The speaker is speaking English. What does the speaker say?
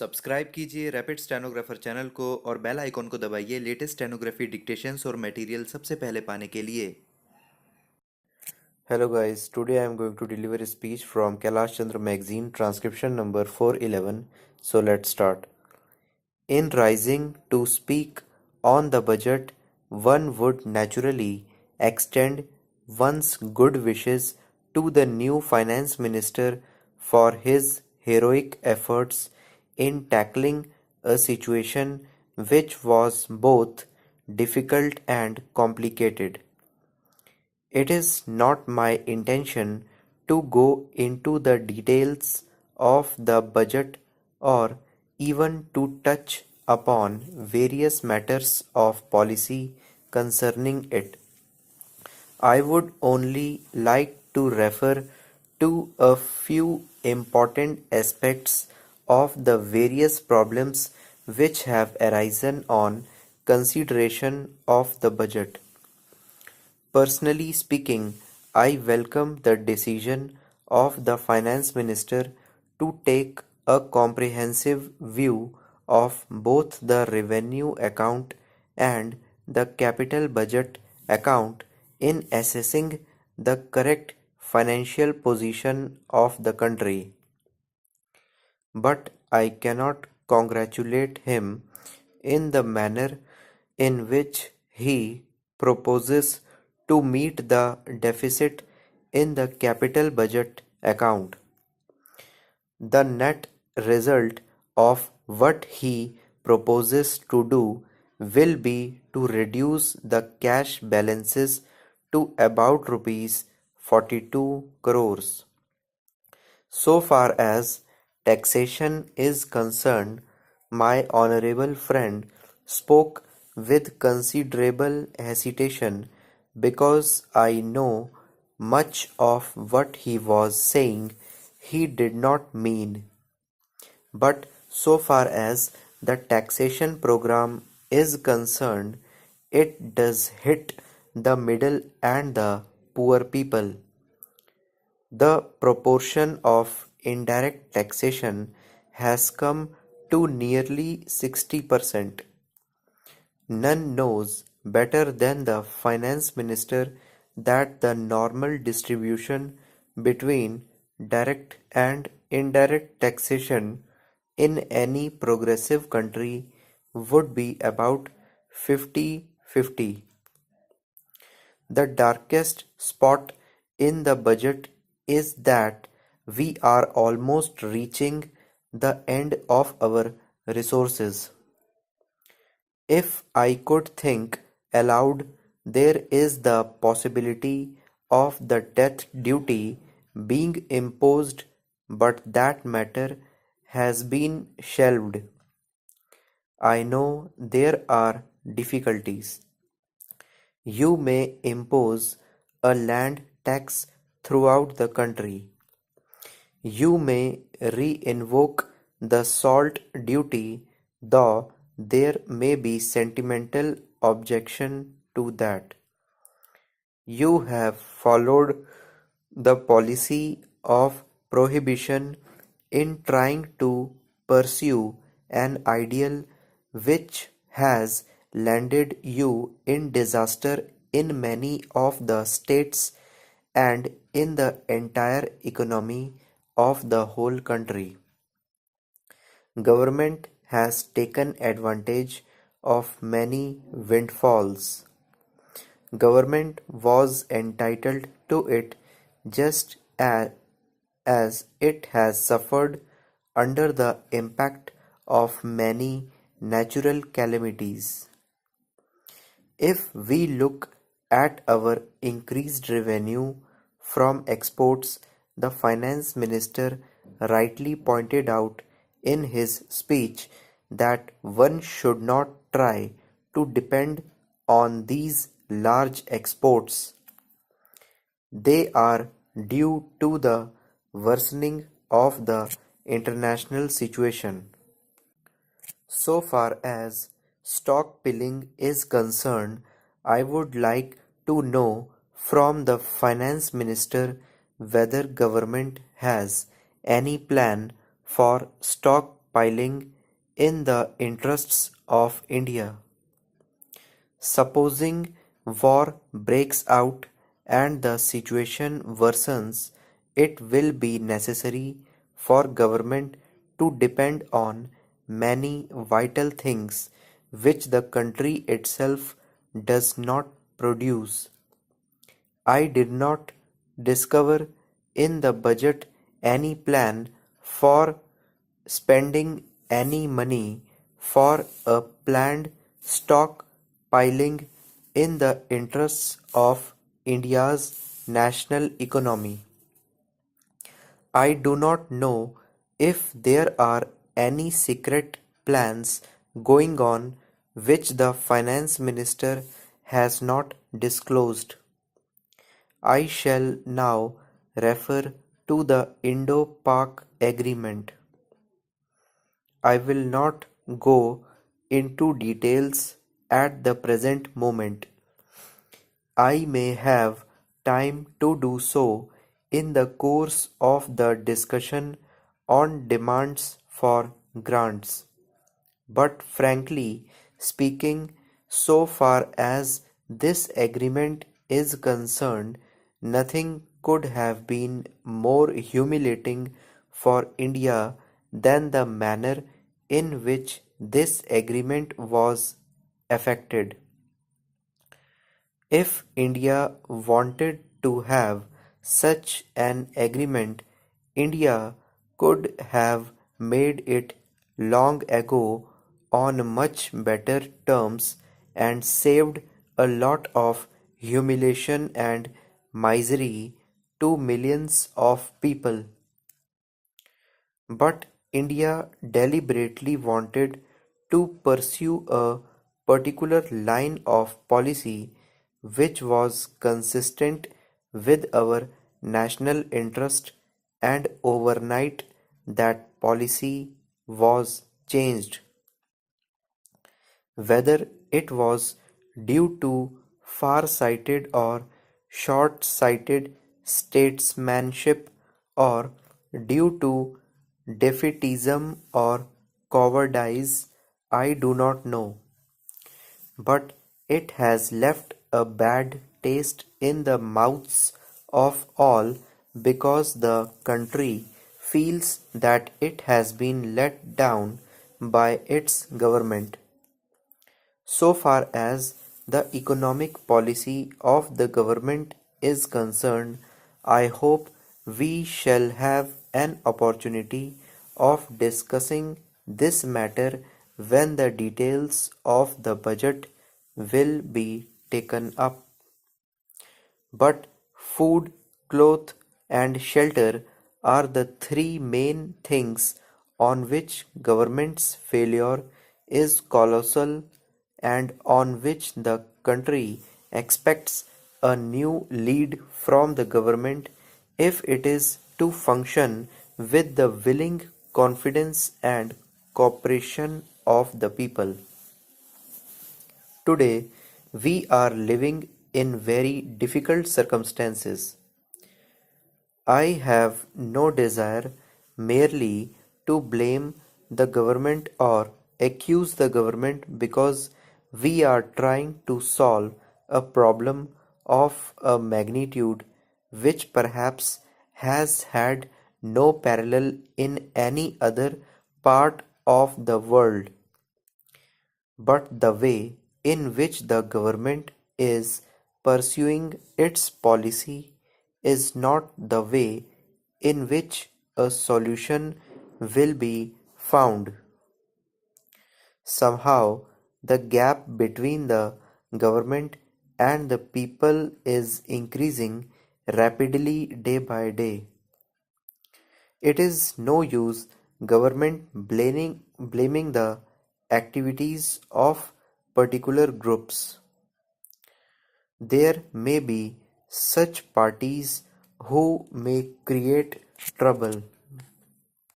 Subscribe कीजिए rapid stenographer channel को और बेल आइकॉन को दबाइए लेटेस्ट स्टेनोग्राफी डिक्टेशंस और मटेरियल सबसे पहले पाने के लिए। Hello guys, today I am going to deliver a speech from Kailash Chandra magazine transcription number 411. So let's start. In rising to speak on the budget, one would naturally extend one's good wishes to the new finance minister for his heroic efforts in tackling a situation which was both difficult and complicated. It is not my intention to go into the details of the budget or even to touch upon various matters of policy concerning it. I would only like to refer to a few important aspects of the various problems which have arisen on consideration of the budget. Personally speaking, I welcome the decision of the Finance Minister to take a comprehensive view of both the revenue account and the capital budget account in assessing the correct financial position of the country. But I cannot congratulate him in the manner in which he proposes to meet the deficit in the capital budget account. The net result of what he proposes to do will be to reduce the cash balances to about rupees 42 crores. So far as taxation is concerned, my honorable friend spoke with considerable hesitation because I know much of what he was saying he did not mean. But so far as the taxation program is concerned, it does hit the middle and the poor people. The proportion of indirect taxation has come to nearly 60%. None knows better than the finance minister that the normal distribution between direct and indirect taxation in any progressive country would be about 50-50. The darkest spot in the budget is that we are almost reaching the end of our resources. If I could think aloud, there is the possibility of the death duty being imposed, but that matter has been shelved. I know there are difficulties. You may impose a land tax throughout the country. You may re-invoke the salt duty, though there may be sentimental objection to that. You have followed the policy of prohibition in trying to pursue an ideal which has landed you in disaster in many of the states and in the entire economy of the whole country. Government has taken advantage of many windfalls. Government was entitled to it just as it has suffered under the impact of many natural calamities. If we look at our increased revenue from exports, the finance minister rightly pointed out in his speech that one should not try to depend on these large exports. They are due to the worsening of the international situation. So far as stock pilling is concerned, I would like to know from the finance minister whether government has any plan for stock stockpiling in the interests of India. Supposing war breaks out and the situation worsens, it will be necessary for government to depend on many vital things which the country itself does not produce. I did not discover in the budget any plan for spending any money for a planned stockpiling in the interests of India's national economy. I do not know if there are any secret plans going on which the finance minister has not disclosed. I shall now refer to the Indo-Pak Agreement. I will not go into details at the present moment. I may have time to do so in the course of the discussion on demands for grants. But frankly speaking, so far as this agreement is concerned, nothing could have been more humiliating for India than the manner in which this agreement was effected. If India wanted to have such an agreement, India could have made it long ago on much better terms and saved a lot of humiliation and misery to millions of people. But India deliberately wanted to pursue a particular line of policy which was consistent with our national interest, and overnight that policy was changed. Whether it was due to far-sighted or short-sighted statesmanship, or due to defeatism or cowardice, I do not know. But it has left a bad taste in the mouths of all because the country feels that it has been let down by its government. So far as the economic policy of the government is concerned, I hope we shall have an opportunity of discussing this matter when the details of the budget will be taken up. But food, cloth, and shelter are the three main things on which government's failure is colossal and on which the country expects a new lead from the government if it is to function with the willing confidence and cooperation of the people. Today, we are living in very difficult circumstances. I have no desire merely to blame the government or accuse the government because we are trying to solve a problem of a magnitude which perhaps has had no parallel in any other part of the world. But the way in which the government is pursuing its policy is not the way in which a solution will be found. Somehow, the gap between the government and the people is increasing rapidly day by day. It is no use government blaming the activities of particular groups. There may be such parties who may create trouble,